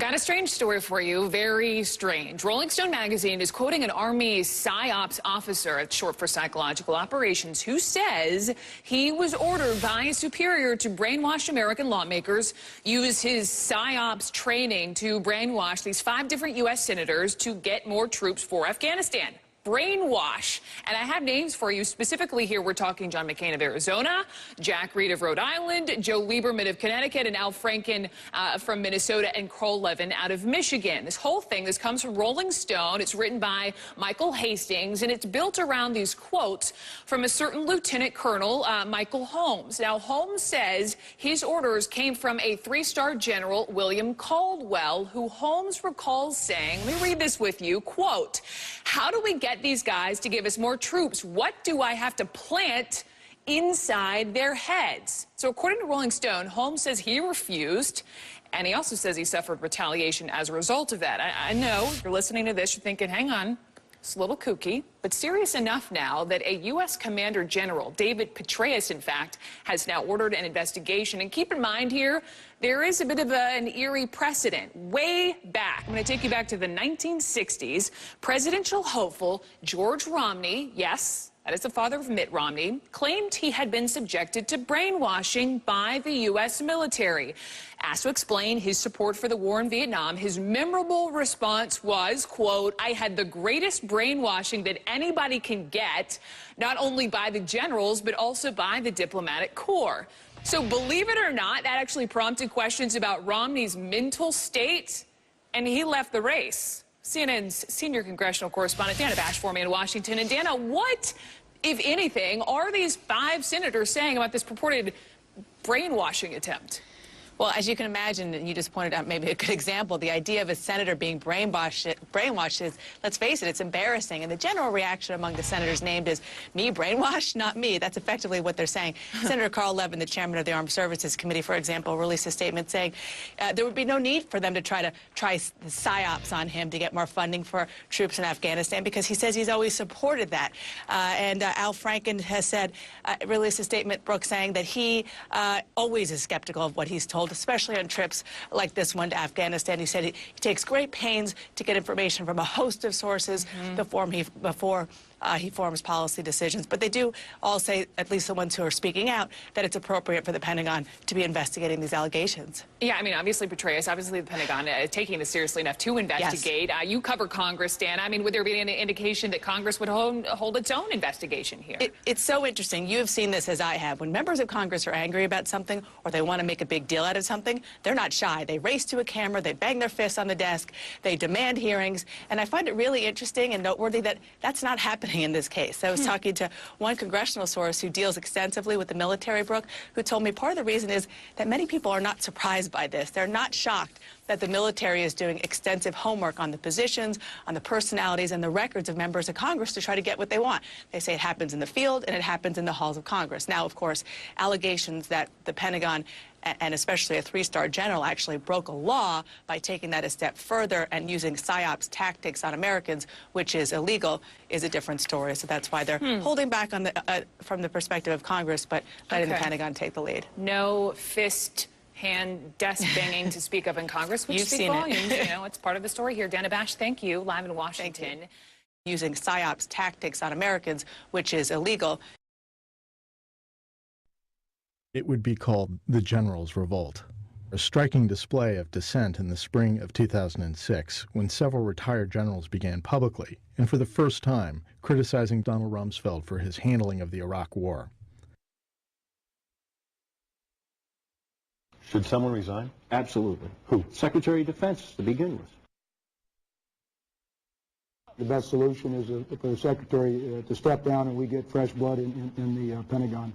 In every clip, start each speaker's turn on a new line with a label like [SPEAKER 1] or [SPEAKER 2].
[SPEAKER 1] Got a strange story for you, very strange. Rolling Stone magazine is quoting an Army Psyops officer, it's short for psychological operations, who says he was ordered by a superior to brainwash American lawmakers, use his Psyops training to brainwash these 5 different U.S. senators to get more troops for Afghanistan. Brainwash. And I have names for you. Specifically here, we're talking John McCain of Arizona, Jack Reed of Rhode Island, Joe Lieberman of Connecticut, and Al Franken from Minnesota, and Carl Levin out of Michigan. This whole thing, this comes from Rolling Stone. It's written by Michael Hastings, and it's built around these quotes from a certain Lieutenant Colonel Michael Holmes. Now, Holmes says his orders came from a 3-star general, William Caldwell, who Holmes recalls saying, let me read this with you, quote, "How do we get these guys to give us more troops? What do I have to plant inside their heads?" So according to Rolling Stone, Holmes says he refused, and he also says he suffered retaliation as a result of that. I know you're listening to this, you're thinking, hang on, it's a little kooky, but serious enough now that a U.S. Commander General, David Petraeus, in fact, has now ordered an investigation. And keep in mind here, there is a bit of an eerie precedent. Way back, I'm going to take you back to the 1960s, presidential hopeful George Romney, yes, that is the father of Mitt Romney, claimed he had been subjected to brainwashing by the U.S. military. Asked to explain his support for the war in Vietnam, his memorable response was, quote, "I had the greatest brainwashing that anybody can get, not only by the generals, but also by the diplomatic corps." So believe it or not, that actually prompted questions about Romney's mental state, and he left the race. CNN's senior congressional correspondent Dana Bash for me in Washington. And Dana, what, if anything, are these 5 senators saying about this purported brainwashing attempt?
[SPEAKER 2] Well, as you can imagine, and you just pointed out maybe a good example, the idea of a senator being brainwashed is, let's face it, it's embarrassing. And the general reaction among the senators named is, me brainwashed? Not me. That's effectively what they're saying. Senator Carl Levin, the chairman of the Armed Services Committee, for example, released a statement saying there would be no need for them to try the psyops on him to get more funding for troops in Afghanistan, because he says he's always supported that. And Al Franken has said, released a statement, Brooke, saying that he always is skeptical of what he's told, especially on trips like this one to Afghanistan. He said he takes great pains to get information from a host of sources before he forms policy decisions. But they do all say, at least the ones who are speaking out, that it's appropriate for the Pentagon to be investigating these allegations.
[SPEAKER 1] Yeah, I mean, obviously Petraeus, obviously the Pentagon taking this seriously enough to investigate. Yes. You cover Congress, Dan. I mean, would there be any indication that Congress would hold its own investigation here?
[SPEAKER 2] It's so interesting. You have seen this as I have. When members of Congress are angry about something or they want to make a big deal out of something, they're not shy. They race to a camera, they bang their fists on the desk, they demand hearings. And I find it really interesting and noteworthy that that's not happening in this case. I was talking to one congressional source who deals extensively with the military, Brooke, who told me part of the reason is that many people are not surprised by this. They're not shocked that the military is doing extensive homework on the positions, on the personalities, and the records of members of Congress to try to get what they want. They say it happens in the field and it happens in the halls of Congress. Now, of course, allegations that the Pentagon and especially a 3-star general actually broke a law by taking that a step further and using psyops tactics on Americans, which is illegal, is a different story. So that's why they're holding back on the from the perspective of Congress, but letting the Pentagon take the lead.
[SPEAKER 1] No fist, hand, desk banging to speak of in Congress, which speaks volumes. You know, it's part of the story here. Dana Bash, thank you. Live in Washington.
[SPEAKER 2] Using psyops tactics on Americans, which is illegal.
[SPEAKER 3] It would be called the Generals' Revolt, a striking display of dissent in the spring of 2006 when several retired generals began publicly, and for the first time, criticizing Donald Rumsfeld for his handling of the Iraq War.
[SPEAKER 4] Should someone resign?
[SPEAKER 5] Absolutely.
[SPEAKER 4] Who?
[SPEAKER 5] Secretary of Defense to begin with.
[SPEAKER 6] The best solution is for the Secretary to step down and we get fresh blood in the Pentagon.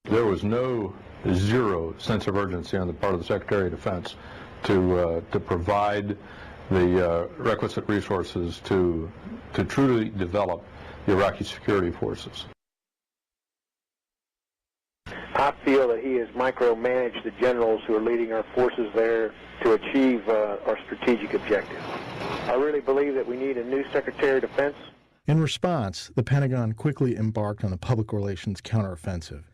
[SPEAKER 4] There was zero sense of urgency on the part of the Secretary of Defense to provide the requisite resources to truly develop the Iraqi security forces.
[SPEAKER 7] I feel that he has micromanaged the generals who are leading our forces there to achieve our strategic objectives. I really believe that we need a new Secretary of Defense.
[SPEAKER 3] In response, the Pentagon quickly embarked on a public relations counteroffensive.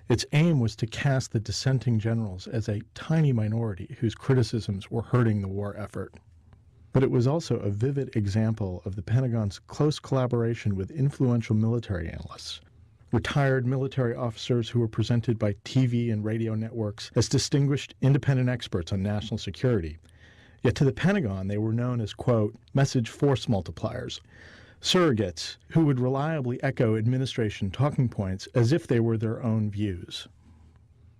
[SPEAKER 3] Its aim was to cast the dissenting generals as a tiny minority whose criticisms were hurting the war effort. But it was also a vivid example of the Pentagon's close collaboration with influential military analysts, retired military officers who were presented by TV and radio networks as distinguished independent experts on national security. Yet to the Pentagon, they were known as, quote, message force multipliers, surrogates who would reliably echo administration talking points as if they were their own views.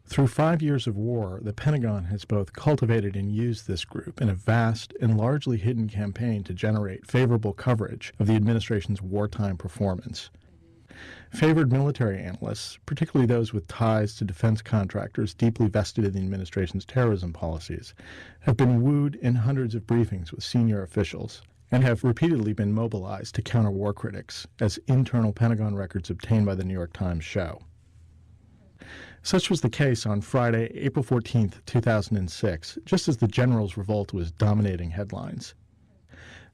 [SPEAKER 3] Through 5 years of war, the Pentagon has both cultivated and used this group in a vast and largely hidden campaign to generate favorable coverage of the administration's wartime performance. Favored military analysts, particularly those with ties to defense contractors deeply vested in the administration's terrorism policies, have been wooed in hundreds of briefings with senior officials and have repeatedly been mobilized to counter war critics, as internal Pentagon records obtained by the New York Times show. Such was the case on Friday, April 14, 2006, just as the generals' revolt was dominating headlines.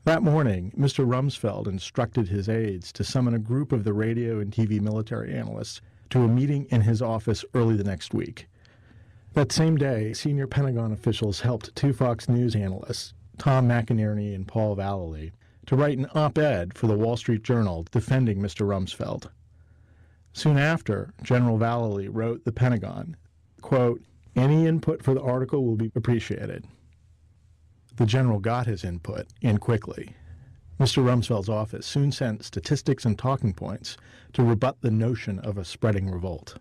[SPEAKER 3] That morning, Mr. Rumsfeld instructed his aides to summon a group of the radio and TV military analysts to a meeting in his office early the next week. That same day, senior Pentagon officials helped two Fox News analysts, Tom McInerney and Paul Vallely, to write an op-ed for the Wall Street Journal defending Mr. Rumsfeld. Soon after, General Vallely wrote the Pentagon, quote, any input for the article will be appreciated. The general got his input, and quickly. Mr. Rumsfeld's office soon sent statistics and talking points to rebut the notion of a spreading revolt.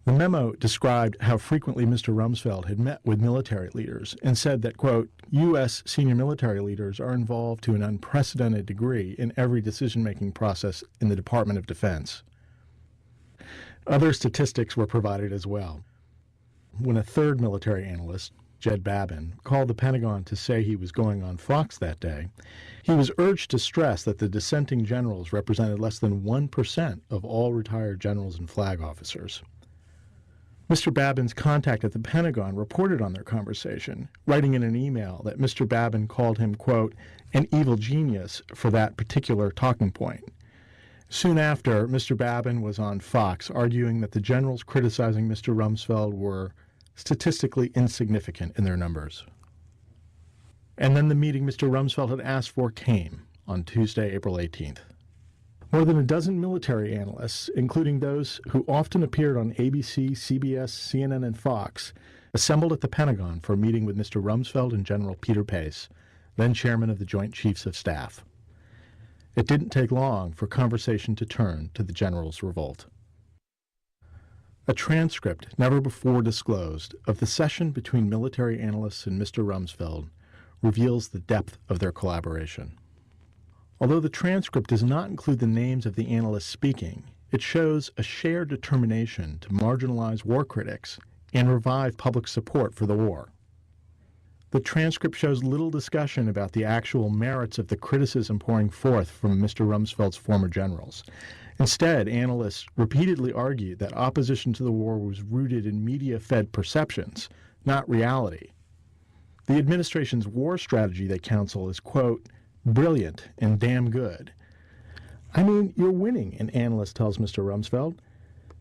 [SPEAKER 3] The memo described how frequently Mr. Rumsfeld had met with military leaders and said that, quote, U.S. senior military leaders are involved to an unprecedented degree in every decision-making process in the Department of Defense. Other statistics were provided as well. When a third military analyst, Jed Babin, called the Pentagon to say he was going on Fox that day, he was urged to stress that the dissenting generals represented less than 1% of all retired generals and flag officers. Mr. Babin's contact at the Pentagon reported on their conversation, writing in an email that Mr. Babin called him, quote, an evil genius for that particular talking point. Soon after, Mr. Babin was on Fox arguing that the generals criticizing Mr. Rumsfeld were statistically insignificant in their numbers. And then the meeting Mr. Rumsfeld had asked for came on Tuesday, April 18th. More than a dozen military analysts, including those who often appeared on ABC, CBS, CNN, and Fox, assembled at the Pentagon for a meeting with Mr. Rumsfeld and General Peter Pace, then chairman of the Joint Chiefs of Staff. It didn't take long for conversation to turn to the generals' revolt. A transcript, never before disclosed, of the session between military analysts and Mr. Rumsfeld reveals the depth of their collaboration. Although the transcript does not include the names of the analysts speaking, it shows a shared determination to marginalize war critics and revive public support for the war. The transcript shows little discussion about the actual merits of the criticism pouring forth from Mr. Rumsfeld's former generals. Instead, analysts repeatedly argued that opposition to the war was rooted in media-fed perceptions, not reality. The administration's war strategy, they counsel, is, quote, brilliant and damn good. I mean, you're winning, an analyst tells Mr. Rumsfeld.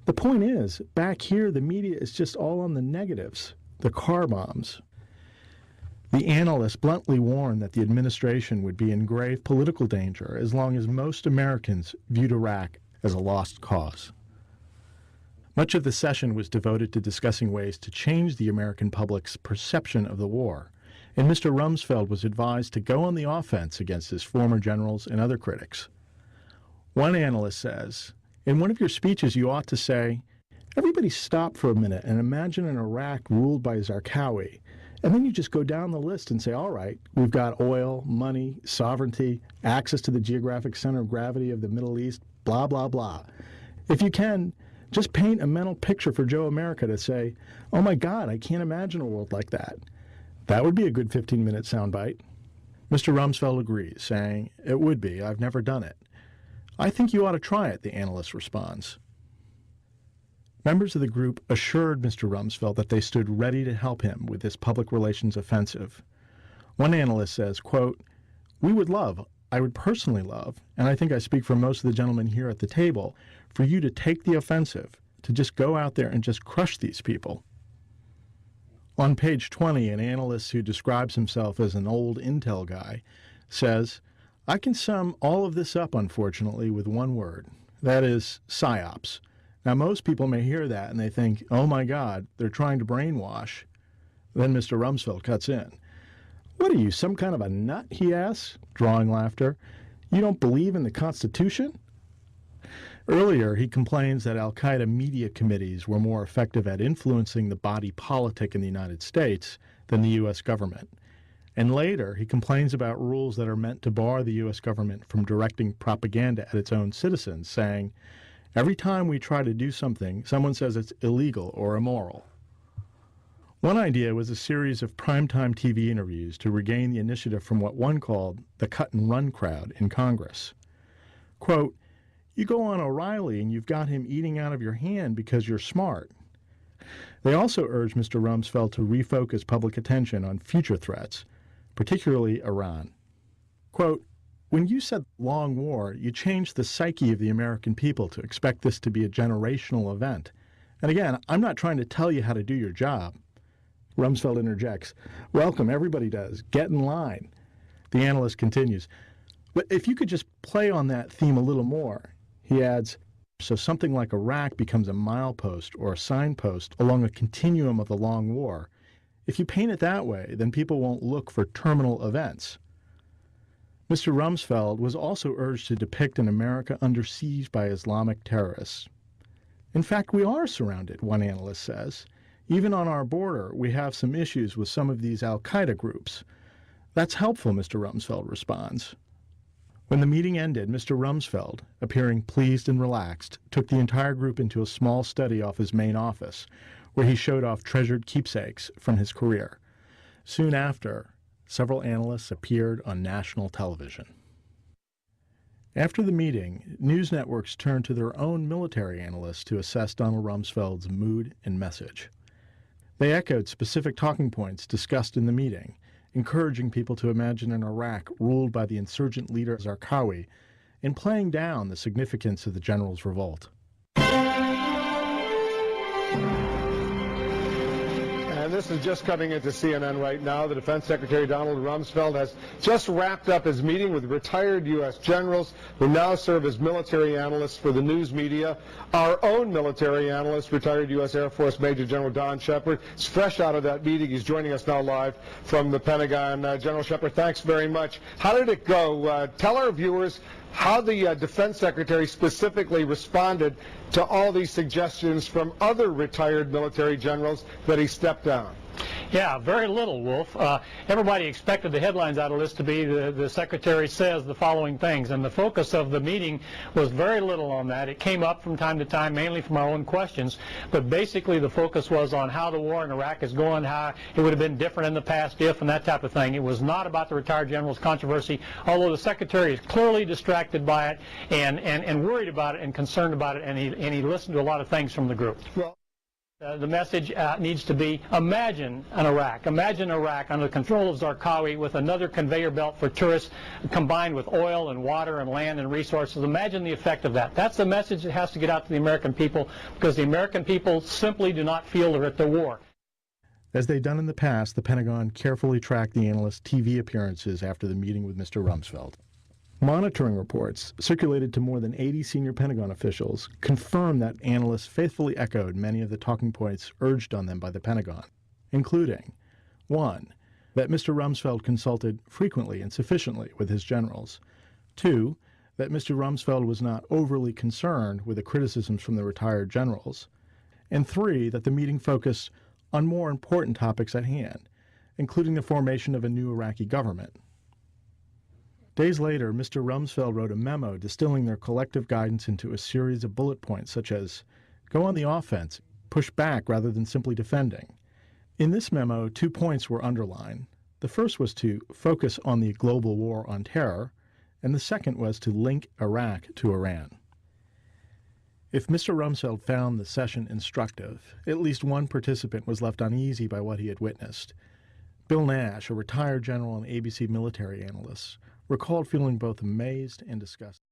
[SPEAKER 3] The point is, back here, the media is just all on the negatives, the car bombs. The analyst bluntly warned that the administration would be in grave political danger as long as most Americans viewed Iraq as a lost cause. Much of the session was devoted to discussing ways to change the American public's perception of the war, and Mr. Rumsfeld was advised to go on the offense against his former generals and other critics. One analyst says, in one of your speeches you ought to say, everybody stop for a minute and imagine an Iraq ruled by Zarqawi. And then you just go down the list and say, all right, we've got oil, money, sovereignty, access to the geographic center of gravity of the Middle East, blah, blah, blah. If you can, just paint a mental picture for Joe America to say, oh my God, I can't imagine a world like that. That would be a good 15-minute soundbite. Mr. Rumsfeld agrees, saying, it would be. I've never done it. I think you ought to try it, the analyst responds. Members of the group assured Mr. Rumsfeld that they stood ready to help him with this public relations offensive. One analyst says, quote, we would love, I would personally love, and I think I speak for most of the gentlemen here at the table, for you to take the offensive, to just go out there and just crush these people. On page 20, an analyst who describes himself as an old intel guy says, "I can sum all of this up, unfortunately, with one word. That is psyops." Now, most people may hear that and they think, oh my God, they're trying to brainwash. Then Mr. Rumsfeld cuts in. "What are you, some kind of a nut?" he asks, drawing laughter. "You don't believe in the Constitution?" Earlier, he complains that al-Qaeda media committees were more effective at influencing the body politic in the United States than the U.S. government. And later, he complains about rules that are meant to bar the U.S. government from directing propaganda at its own citizens, saying, "Every time we try to do something, someone says it's illegal or immoral." One idea was a series of primetime TV interviews to regain the initiative from what one called the cut-and-run crowd in Congress. Quote, "You go on O'Reilly and you've got him eating out of your hand because you're smart." They also urged Mr. Rumsfeld to refocus public attention on future threats, particularly Iran. Quote, "When you said long war, you changed the psyche of the American people to expect this to be a generational event. And again, I'm not trying to tell you how to do your job." Rumsfeld interjects, "Welcome, everybody does. Get in line." The analyst continues, "But if you could just play on that theme a little more," he adds, "so something like Iraq becomes a milepost or a signpost along a continuum of the long war. If you paint it that way, then people won't look for terminal events." Mr. Rumsfeld was also urged to depict an America under siege by Islamic terrorists. "In fact, we are surrounded," one analyst says. "Even on our border, we have some issues with some of these al-Qaeda groups." "That's helpful," Mr. Rumsfeld responds. When the meeting ended, Mr. Rumsfeld, appearing pleased and relaxed, took the entire group into a small study off his main office, where he showed off treasured keepsakes from his career. Soon after, several analysts appeared on national television. After the meeting, news networks turned to their own military analysts to assess Donald Rumsfeld's mood and message. They echoed specific talking points discussed in the meeting, encouraging people to imagine an Iraq ruled by the insurgent leader Zarqawi, and playing down the significance of the general's revolt.
[SPEAKER 8] And this is just coming into CNN right now. The Defense Secretary Donald Rumsfeld has just wrapped up his meeting with retired U.S. generals who now serve as military analysts for the news media. Our own military analyst, retired U.S. Air Force Major General Don Shepard, is fresh out of that meeting. He's joining us now live from the Pentagon. General Shepard, thanks very much. How did it go? Tell our viewers how the Defense Secretary specifically responded to all these suggestions from other retired military generals that he stepped down.
[SPEAKER 9] Yeah, very little, Wolf. Everybody expected the headlines out of this to be the Secretary says the following things, and the focus of the meeting was very little on that. It came up from time to time, mainly from our own questions, but basically the focus was on how the war in Iraq is going, how it would have been different in the past if, and that type of thing. It was not about the retired general's controversy, although the Secretary is clearly distracted by it and worried about it and concerned about it, and he listened to a lot of things from the group. Well, the message needs to be, imagine an Iraq. Imagine Iraq under the control of Zarqawi with another conveyor belt for tourists combined with oil and water and land and resources. Imagine the effect of that. That's the message that has to get out to the American people, because the American people simply do not feel they're at the war.
[SPEAKER 3] As they've done in the past, the Pentagon carefully tracked the analyst's TV appearances after the meeting with Mr. Rumsfeld. Monitoring reports circulated to more than 80 senior Pentagon officials confirmed that analysts faithfully echoed many of the talking points urged on them by the Pentagon, including 1. That Mr. Rumsfeld consulted frequently and sufficiently with his generals, 2. That Mr. Rumsfeld was not overly concerned with the criticisms from the retired generals, and 3. That the meeting focused on more important topics at hand, including the formation of a new Iraqi government. Days later, Mr. Rumsfeld wrote a memo distilling their collective guidance into a series of bullet points such as, go on the offense, push back rather than simply defending. In this memo, 2 points were underlined. The first was to focus on the global war on terror, and the second was to link Iraq to Iran. If Mr. Rumsfeld found the session instructive, at least one participant was left uneasy by what he had witnessed. Bill Nash, a retired general and ABC military analyst, recalled feeling both amazed and disgusted.